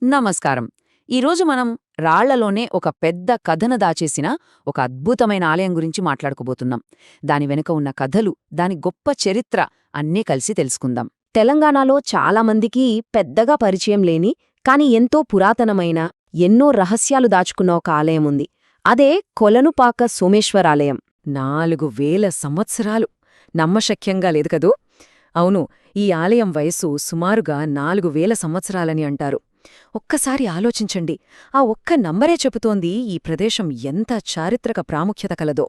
నమస్కారం. ఈరోజు మనం రాళ్లలోనే ఒక పెద్ద కథను దాచేసిన ఒక అద్భుతమైన ఆలయం గురించి మాట్లాడుకోబోతున్నాం. దాని వెనుక ఉన్న కథలు, దాని గొప్ప చరిత్ర అన్నీ కలిసి తెలుసుకుందాం. తెలంగాణలో చాలామందికి పెద్దగా పరిచయం లేని, కాని ఎంతో పురాతనమైన, ఎన్నో రహస్యాలు దాచుకున్న ఒక ఆలయముంది. అదే కొలనుపాక సోమేశ్వరాలయం. 4000 సంవత్సరాలు! నమ్మశక్యంగా లేదు కదూ? అవును, ఈ ఆలయం వయస్సు సుమారుగా 4000 సంవత్సరాలని అంటారు. ఒక్కసారి ఆలోచించండి, ఆ ఒక్క నంబరే చెబుతోంది ఈ ప్రదేశం ఎంత చారిత్రక ప్రాముఖ్యత కలదో.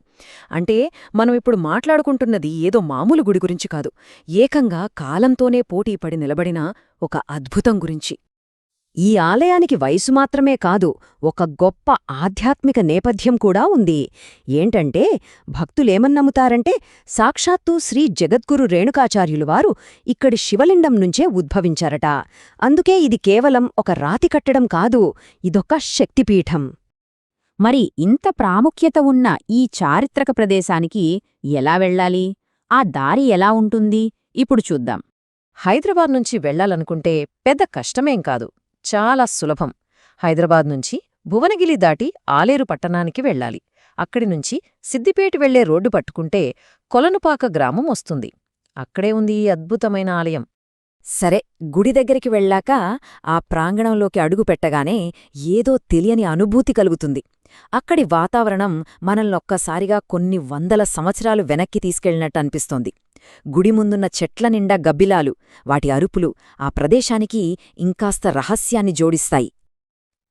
అంటే మనం ఇప్పుడు మాట్లాడుకుంటున్నది ఏదో మామూలు గుడి గురించి కాదు, ఏకంగా కాలంతోనే పోటీపడి నిలబడిన ఒక అద్భుతం గురించి. ఈ ఆలయానికి వయసు మాత్రమే కాదు, ఒక గొప్ప ఆధ్యాత్మిక నేపథ్యం కూడా ఉంది. ఏంటంటే, భక్తులేమన్నమ్ముతారంటే, సాక్షాత్తు శ్రీ జగద్గురు రేణుకాచార్యులువారు ఇక్కడి శివలింగం నుంచే ఉద్భవించారట. అందుకే ఇది కేవలం ఒక రాతి కట్టడం కాదు, ఇదొక శక్తిపీఠం. మరి ఇంత ప్రాముఖ్యత ఉన్న ఈ చారిత్రక ప్రదేశానికి ఎలా వెళ్ళాలి? ఆ దారి ఎలా ఉంటుంది? ఇప్పుడు చూద్దాం. హైదరాబాద్ నుంచి వెళ్లాలనుకుంటే పెద్ద కష్టమేం కాదు, చాలా సులభం. హైదరాబాద్ నుంచి భువనగిరి దాటి ఆలేరు పట్టణానికి వెళ్ళాలి. అక్కడి నుంచి సిద్దిపేట వెళ్లే రోడ్డు పట్టుకుంటే కొలనుపాక గ్రామం వస్తుంది. అక్కడే ఉంది ఈ అద్భుతమైన ఆలయం. సరే, గుడి దగ్గరికి వెళ్ళాక ఆ ప్రాంగణంలోకి అడుగుపెట్టగానే ఏదో తెలియని అనుభూతి కలుగుతుంది. అక్కడి వాతావరణం మనల్నొక్కసారిగా కొన్ని వందల సంవత్సరాలు వెనక్కి తీసుకెళ్లినట్టు అనిపిస్తోంది. గుడి ముందున్న చెట్ల నిండా గబ్బిలాలు, వాటి అరుపులు ఆ ప్రదేశానికి ఇంకాస్త రహస్యాన్ని జోడిస్తాయి.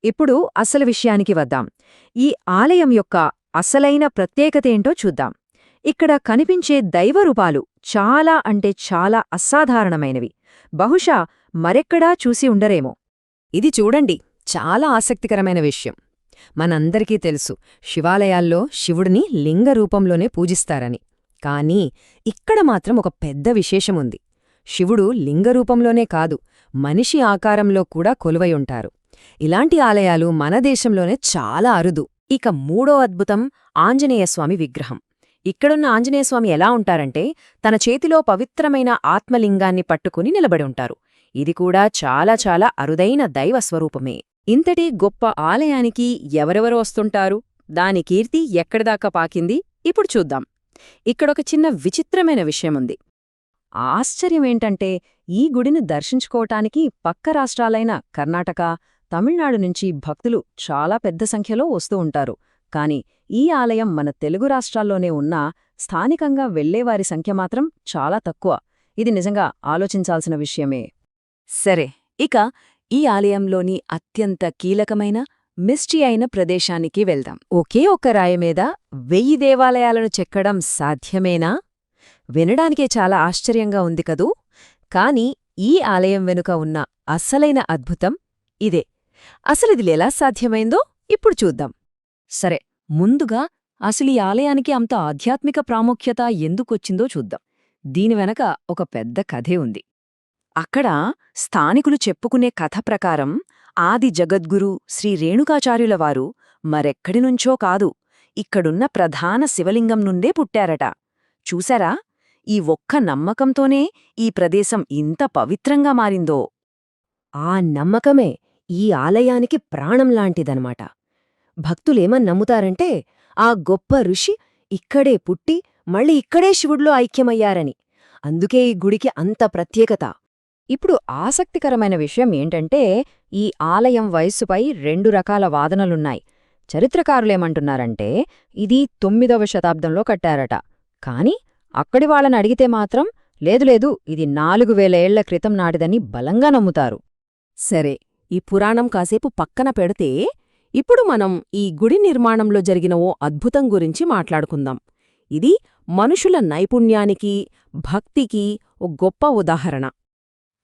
ఇప్పుడు అసలు విషయానికి వద్దాం. ఈ ఆలయం యొక్క అసలైన ప్రత్యేకతేంటో చూద్దాం. ఇక్కడ కనిపించే దైవరూపాలు చాలా అంటే చాలా అసాధారణమైనవి. బహుశా మరెక్కడా చూసి ఉండరేమో. ఇది చూడండి, చాలా ఆసక్తికరమైన విషయం. మనందరికీ తెలుసు, శివాలయాల్లో శివుడిని లింగ రూపంలోనే పూజిస్తారని. కానీ ఇక్కడ మాత్రం ఒక పెద్ద విశేషముంది. శివుడు లింగరూపంలోనే కాదు, మనిషి ఆకారంలో కూడా కొలువై ఉంటారు. ఇలాంటి ఆలయాలు మన దేశంలోనే చాలా అరుదు. ఇక మూడో అద్భుతం ఆంజనేయస్వామి విగ్రహం. ఇక్కడున్న ఆంజనేయస్వామి ఎలా ఉంటారంటే, తన చేతిలో పవిత్రమైన ఆత్మలింగాన్ని పట్టుకుని నిలబడి ఉంటారు. ఇది కూడా చాలా చాలా అరుదైన దైవస్వరూపమే. ఇంతటి గొప్ప ఆలయానికి ఎవరెవరు వస్తుంటారు? దాని కీర్తి ఎక్కడిదాకా పాకింది? ఇప్పుడు చూద్దాం. ఇక్కడొక చిన్న విచిత్రమైన విషయముంది. ఆశ్చర్యమేంటంటే, ఈ గుడిని దర్శించుకోవటానికి పక్క రాష్ట్రాలైన కర్ణాటక, తమిళనాడు నుంచి భక్తులు చాలా పెద్ద సంఖ్యలో వస్తూ ఉంటారు. కాని ఈ ఆలయం మన తెలుగు రాష్ట్రాల్లోనే ఉన్నా స్థానికంగా వెళ్లేవారి సంఖ్య మాత్రం చాలా తక్కువ. ఇది నిజంగా ఆలోచించాల్సిన విషయమే. సరే, ఇక ఈ ఆలయంలోని అత్యంత కీలకమైన మిస్టరీ అయిన ప్రదేశానికి వెళ్దాం. ఒకే ఒక్క రాయిమీద 1000 దేవాలయాలను చెక్కడం సాధ్యమేనా? వినడానికే చాలా ఆశ్చర్యంగా ఉంది కదూ? కాని ఈ ఆలయం వెనుక ఉన్న అసలైన అద్భుతం ఇదే. అసలిది ఎలా సాధ్యమైందో ఇప్పుడు చూద్దాం. సరే, ముందుగా అసలు ఈ ఆలయానికి అంత ఆధ్యాత్మిక ప్రాముఖ్యత ఎందుకొచ్చిందో చూద్దాం. దీని వెనక ఒక పెద్ద కథే ఉంది. అక్కడ స్థానికులు చెప్పుకునే కథ ప్రకారం ఆది జగద్గురు శ్రీ రేణుకాచార్యులవారు మరెక్కడినుంచో కాదు, ఇక్కడున్న ప్రధాన శివలింగం నుండే పుట్టారట. చూశారా? ఈ ఒక్క నమ్మకంతోనే ఈ ప్రదేశం ఇంత పవిత్రంగా మారిందో. ఆ నమ్మకమే ఈ ఆలయానికి ప్రాణంలాంటిదనమాట. భక్తులేమన్నమ్ముతారంటే, ఆ గొప్ప ఋషి ఇక్కడే పుట్టి మళ్ళీ ఇక్కడే శివుడిలో ఐక్యమయ్యారని. అందుకే ఈ గుడికి అంత ప్రత్యేకత. ఇప్పుడు ఆసక్తికరమైన విషయం ఏంటంటే, ఈ ఆలయం వయస్సుపై 2 రకాల వాదనలున్నాయి. చరిత్రకారులేమంటున్నారంటే, ఇది 9వ శతాబ్దంలో కట్టారట. కాని అక్కడి వాళ్ళని అడిగితే మాత్రం లేదు, ఇది 4000 ఏళ్ల క్రితం నాటిదని బలంగా నమ్ముతారు. సరే, ఈ పురాణం కాసేపు పక్కన పెడితే, ఇప్పుడు మనం ఈ గుడి నిర్మాణంలో జరిగిన ఓ అద్భుతం గురించి మాట్లాడుకుందాం. ఇది మనుషుల నైపుణ్యానికి, భక్తికి ఓ గొప్ప ఉదాహరణ.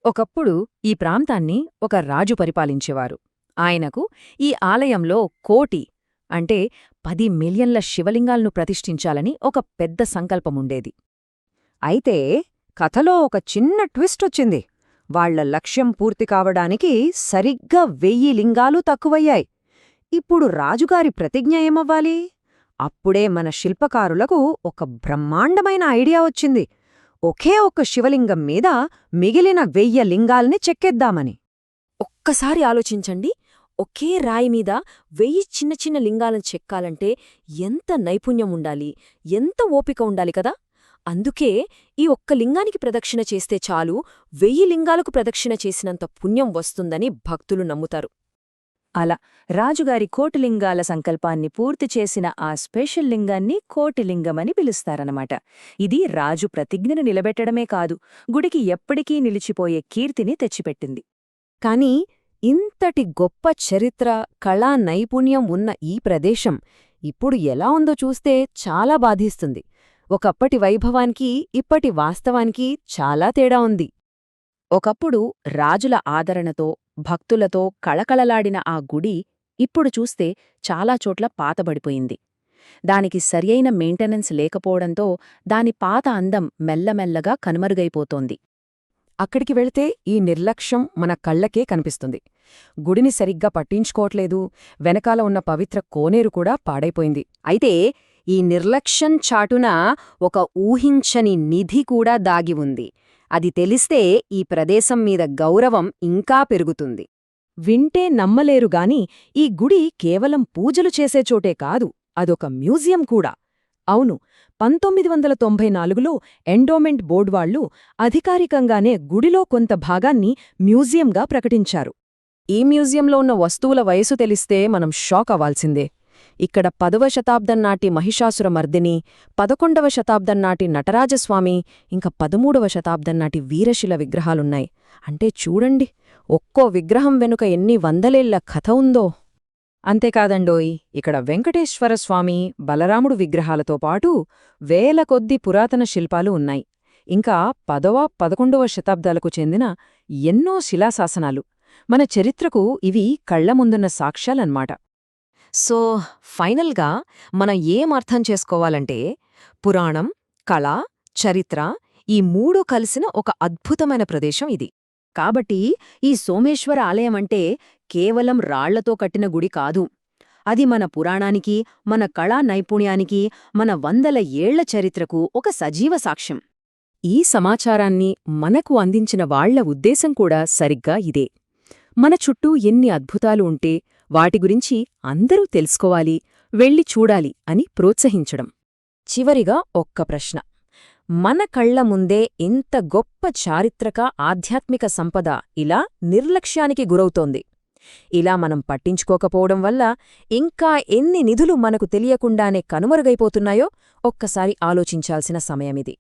ఒకప్పుడు ఈ ప్రాంతాన్ని ఒక రాజు పరిపాలించేవారు. ఆయనకు ఈ ఆలయంలో 1,00,00,000 అంటే 10 మిలియన్ల శివలింగాలను ప్రతిష్ఠించాలని ఒక పెద్ద సంకల్పముండేది. అయితే కథలో ఒక చిన్న ట్విస్టొచ్చింది. వాళ్ల లక్ష్యం పూర్తి కావడానికి సరిగ్గా 1000 లింగాలు తక్కువయ్యాయి. ఇప్పుడు రాజుగారి ప్రతిజ్ఞ ఏమవ్వాలి? అప్పుడే మన శిల్పకారులకు ఒక బ్రహ్మాండమైన ఐడియా వచ్చింది. ఒకే ఒక్క శివలింగం మీద మిగిలిన 1000 లింగాల్ని చెక్కేద్దామని. ఒక్కసారి ఆలోచించండి, ఒకే రాయి మీద 1000 చిన్న చిన్న లింగాలను చెక్కాలంటే ఎంత నైపుణ్యం ఉండాలి, ఎంత ఓపిక ఉండాలి కదా. అందుకే ఈ ఒక్క లింగానికి ప్రదక్షిణ చేస్తే చాలు 1000 లింగాలకు ప్రదక్షిణ చేసినంత పుణ్యం వస్తుందని భక్తులు నమ్ముతారు. అలా రాజుగారి కోటిలింగాల సంకల్పాన్ని పూర్తి చేసిన ఆ స్పెషల్ లింగాన్ని కోటిలింగమని పిలుస్తారన్నమాట. ఇది రాజు ప్రతిజ్ఞను నిలబెట్టడమే కాదు, గుడికి ఎప్పటికీ నిలిచిపోయే కీర్తిని తెచ్చిపెట్టింది. కాని ఇంతటి గొప్ప చరిత్ర, కళా నైపుణ్యం ఉన్న ఈ ప్రదేశం ఇప్పుడు ఎలా ఉందో చూస్తే చాలా బాధిస్తుంది. ఒకప్పటి వైభవానికి ఇప్పటి వాస్తవానికి చాలా తేడా ఉంది. ఒకప్పుడు రాజుల ఆదరణతో, భక్తులతో కళకళలాడిన ఆ గుడి ఇప్పుడు చూస్తే చాలా చోట్ల పాతబడిపోయింది. దానికి సరియైన మెయింటెనెన్స్ లేకపోవడంతో దాని పాత అందం మెల్లమెల్లగా కనుమరుగైపోతోంది. అక్కడికి వెళితే ఈ నిర్లక్ష్యం మన కళ్లకే కనిపిస్తుంది. గుడిని సరిగ్గా పట్టించుకోవట్లేదు, వెనకాల ఉన్న పవిత్ర కోనేరు కూడా పాడైపోయింది. అయితే ఈ నిర్లక్ష్యం చాటున ఒక ఊహించని నిధి కూడా దాగి ఉంది. అది తెలిస్తే ఈ ప్రదేశం మీద గౌరవం ఇంకా పెరుగుతుంది. వింటే నమ్మలేరుగాని ఈ గుడి కేవలం పూజలు చేసే చోటే కాదు, అదొక మ్యూజియం కూడా. అవును, 1994లో ఎండోమెంట్ బోర్డు వాళ్లు అధికారికంగానే గుడిలో కొంత భాగాన్ని మ్యూజియంగా ప్రకటించారు. ఈ మ్యూజియంలో ఉన్న వస్తువుల వయసు తెలిస్తే మనం షాక్ అవ్వాల్సిందే. ఇక్కడ 10వ శతాబ్దం నాటి మహిషాసుర మర్దిని, 11వ శతాబ్దం నాటి నటరాజస్వామి, ఇంకా 13వ శతాబ్దం నాటి వీరశిల విగ్రహాలున్నాయి. అంటే చూడండి, ఒక్కో విగ్రహం వెనుక ఎన్ని వందలేళ్ల కథ ఉందో. అంతేకాదండోయ్, ఇక్కడ వెంకటేశ్వరస్వామి, బలరాముడు విగ్రహాలతో పాటు వేల కొద్ది పురాతన శిల్పాలు ఉన్నాయి. ఇంకా 10వ, 11వ శతాబ్దాలకు చెందిన ఎన్నో శిలాశాసనాలు. మన చరిత్రకు ఇవి కళ్లముందున్న సాక్ష్యాలన్మాట. సో ఫైనల్గా మనం ఏం అర్థం చేసుకోవాలంటే, పురాణం, కళ, చరిత్ర ఈ మూడూ కలిసిన ఒక అద్భుతమైన ప్రదేశం ఇది. కాబట్టి ఈ సోమేశ్వర ఆలయమంటే కేవలం రాళ్లతో కట్టిన గుడి కాదు. అది మన పురాణానికి, మన కళా నైపుణ్యానికి, మన వందల ఏళ్ల చరిత్రకు ఒక సజీవ సాక్ష్యం. ఈ సమాచారాన్ని మనకు అందించిన వాళ్ల ఉద్దేశం కూడా సరిగ్గా ఇదే. మన చుట్టూ ఎన్ని అద్భుతాలు ఉంటే వాటి గురించి అందరూ తెలుసుకోవాలి, వెళ్ళి చూడాలి అని ప్రోత్సహించడం. చివరిగా ఒక్క ప్రశ్న. మన కళ్ల ముందే ఇంత గొప్ప చారిత్రక, ఆధ్యాత్మిక సంపద ఇలా నిర్లక్ష్యానికి గురవుతోంది. ఇలా మనం పట్టించుకోకపోవడం వల్ల ఇంకా ఎన్ని నిధులు మనకు తెలియకుండానే కనుమరుగైపోతున్నాయో ఒక్కసారి ఆలోచించాల్సిన సమయమిది.